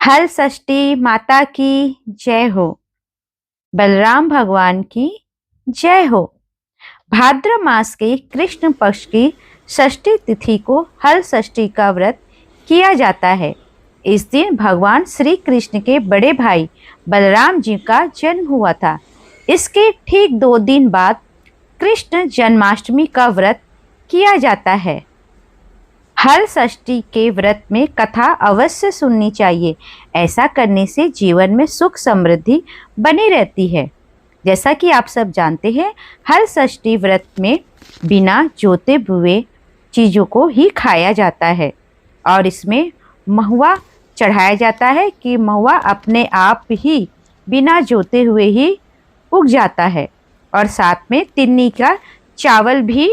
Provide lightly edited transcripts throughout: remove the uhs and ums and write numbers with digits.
हल षष्ठी माता की जय हो। बलराम भगवान की जय हो। भाद्र मास के कृष्ण पक्ष की षष्ठी तिथि को हल षष्ठी का व्रत किया जाता है। इस दिन भगवान श्री कृष्ण के बड़े भाई बलराम जी का जन्म हुआ था। इसके ठीक 2 दिन बाद कृष्ण जन्माष्टमी का व्रत किया जाता है। हल षष्ठी के व्रत में कथा अवश्य सुननी चाहिए। ऐसा करने से जीवन में सुख समृद्धि बनी रहती है। जैसा कि आप सब जानते हैं, हल षष्ठी व्रत में बिना जोते हुए चीज़ों को ही खाया जाता है और इसमें महुआ चढ़ाया जाता है कि महुआ अपने आप ही बिना जोते हुए ही उग जाता है। और साथ में तिन्नी का चावल भी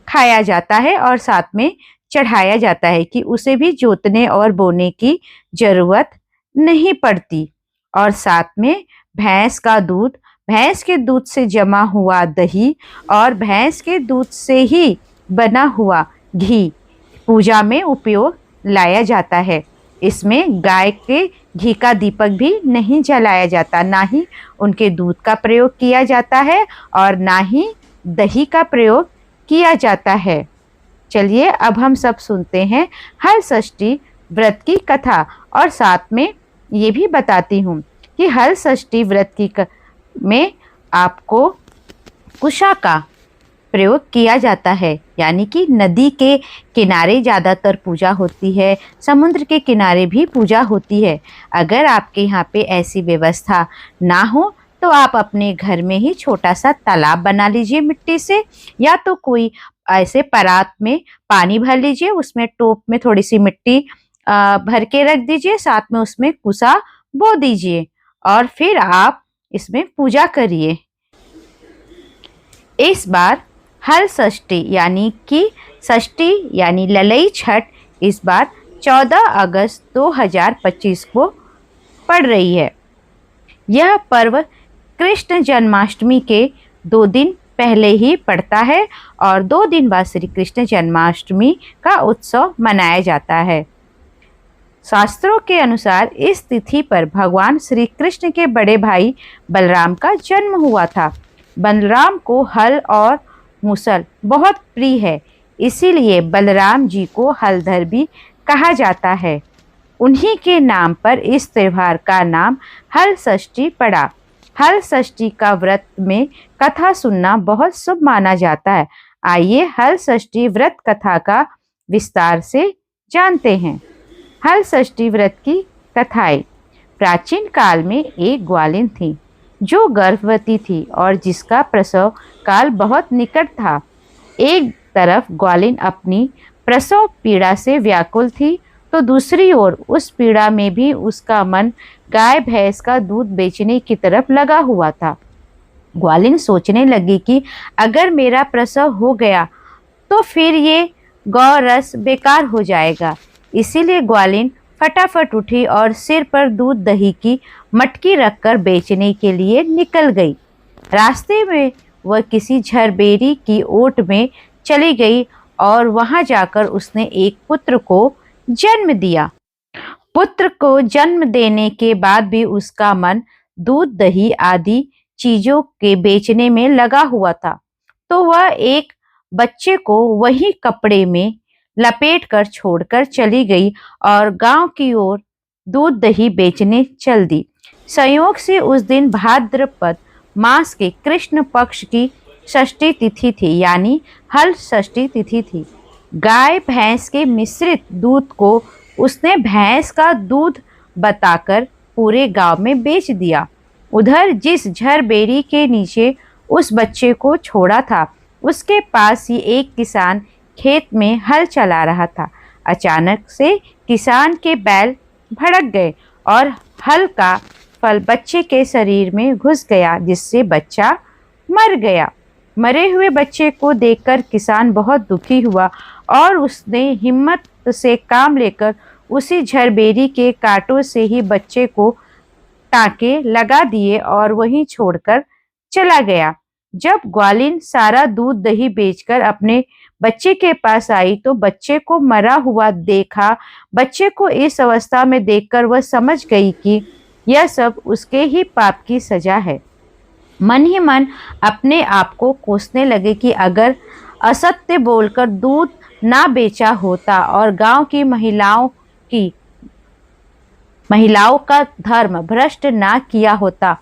खाया जाता है और साथ में चढ़ाया जाता है कि उसे भी जोतने और बोने की जरूरत नहीं पड़ती। और साथ में भैंस का दूध, भैंस के दूध से जमा हुआ दही और भैंस के दूध से ही बना हुआ घी पूजा में उपयोग लाया जाता है। इसमें गाय के घी का दीपक भी नहीं जलाया जाता, ना ही उनके दूध का प्रयोग किया जाता है और ना ही दही का प्रयोग किया जाता है। चलिए अब हम सब सुनते हैं हल षष्ठी व्रत की कथा और साथ में ये भी बताती हूँ कि हल षष्ठी व्रत में आपको कुशा का प्रयोग किया जाता है, यानी कि नदी के किनारे ज़्यादातर पूजा होती है, समुद्र के किनारे भी पूजा होती है। अगर आपके यहाँ पे ऐसी व्यवस्था ना हो तो आप अपने घर में ही छोटा सा तालाब बना लीजिए मिट्टी से, या तो कोई ऐसे परात में पानी भर लीजिए, उसमें टोप में थोड़ी सी मिट्टी भर के रख दीजिए, साथ में उसमें कुसा बो दीजिए और फिर आप इसमें पूजा करिए। इस बार हल षष्ठी यानी कि षष्ठी यानी ललई छठ इस बार 14 अगस्त 2025 को पड़ रही है। यह पर्व कृष्ण जन्माष्टमी के 2 दिन पहले ही पड़ता है और 2 दिन बाद श्री कृष्ण जन्माष्टमी का उत्सव मनाया जाता है। शास्त्रों के अनुसार इस तिथि पर भगवान श्री कृष्ण के बड़े भाई बलराम का जन्म हुआ था। बलराम को हल और मुसल बहुत प्रिय है, इसीलिए बलराम जी को हलधर भी कहा जाता है। उन्हीं के नाम पर इस त्योहार का नाम हल षष्ठी पड़ा। हल षष्ठी का व्रत में कथा सुनना बहुत शुभ माना जाता है। आइए हल षष्ठी व्रत कथा का विस्तार से जानते हैं। हल षष्ठी व्रत की कथाएं। प्राचीन काल में एक ग्वालिन थी जो गर्भवती थी और जिसका प्रसव काल बहुत निकट था। एक तरफ ग्वालिन अपनी प्रसव पीड़ा से व्याकुल थी तो दूसरी ओर उस पीड़ा में भी उसका मन गाय भैंस का दूध बेचने की तरफ लगा हुआ था। ग्वालिन सोचने लगी कि अगर मेरा प्रसव हो गया तो फिर ये गौ रस बेकार हो जाएगा। इसीलिए ग्वालिन फटाफट उठी और सिर पर दूध दही की मटकी रखकर बेचने के लिए निकल गई। रास्ते में वह किसी झरबेरी की ओट में चली गई और वहां जाकर उसने एक पुत्र को जन्म दिया। पुत्र को जन्म देने के बाद भी उसका मन दूध दही आदि चीजों के बेचने में लगा हुआ था, तो वह एक बच्चे को वही कपड़े में लपेट कर छोड़कर चली गई और गांव की ओर दूध दही बेचने चल दी। संयोग से उस दिन भाद्रपद मास के कृष्ण पक्ष की षष्ठी तिथि थी, यानी हल षष्ठी तिथि थी। गाय भैंस के मिश्रित दूध को उसने भैंस का दूध बताकर पूरे गांव में बेच दिया। उधर जिस झरबेरी के नीचे उस बच्चे को छोड़ा था, उसके पास ही एक किसान खेत में हल चला रहा था। अचानक से किसान के बैल भड़क गए और हल का फल बच्चे के शरीर में घुस गया, जिससे बच्चा मर गया। मरे हुए बच्चे को देखकर किसान बहुत दुखी हुआ और उसने हिम्मत से काम लेकर उसी झरबेरी के कांटों से ही बच्चे को टाँके लगा दिए और वहीं छोड़कर चला गया। जब ग्वालिन सारा दूध दही बेचकर अपने बच्चे के पास आई तो बच्चे को मरा हुआ देखा। बच्चे को इस अवस्था में देखकर वह समझ गई कि यह सब उसके ही पाप की सजा है। मन ही मन अपने आप को कोसने लगे कि अगर असत्य बोलकर दूध ना बेचा होता और गांव की महिलाओं का धर्म भ्रष्ट ना किया होता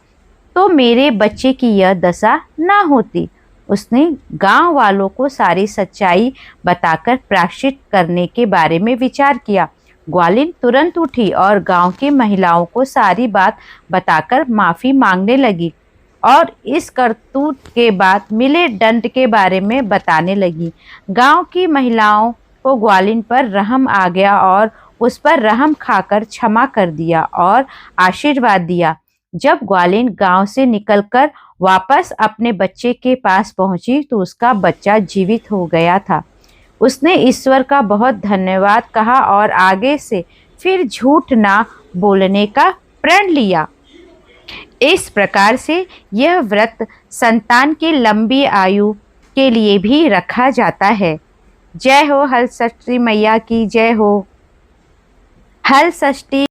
तो मेरे बच्चे की यह दशा ना होती। उसने गांव वालों को सारी सच्चाई बताकर प्रायश्चित करने के बारे में विचार किया। ग्वालिन तुरंत उठी और गांव की महिलाओं को सारी बात बताकर माफी मांगने लगी और इस करतूत के बाद मिले दंड के बारे में बताने लगी। गांव की महिलाओं को ग्वालिन पर रहम आ गया और उस पर रहम खाकर क्षमा कर दिया और आशीर्वाद दिया। जब ग्वालिन गांव से निकलकर वापस अपने बच्चे के पास पहुंची तो उसका बच्चा जीवित हो गया था। उसने ईश्वर का बहुत धन्यवाद कहा और आगे से फिर झूठ ना बोलने का प्रण लिया। इस प्रकार से यह व्रत संतान की लंबी आयु के लिए भी रखा जाता है। जय हो हल षष्ठी मैया की जय हो। हल षष्ठी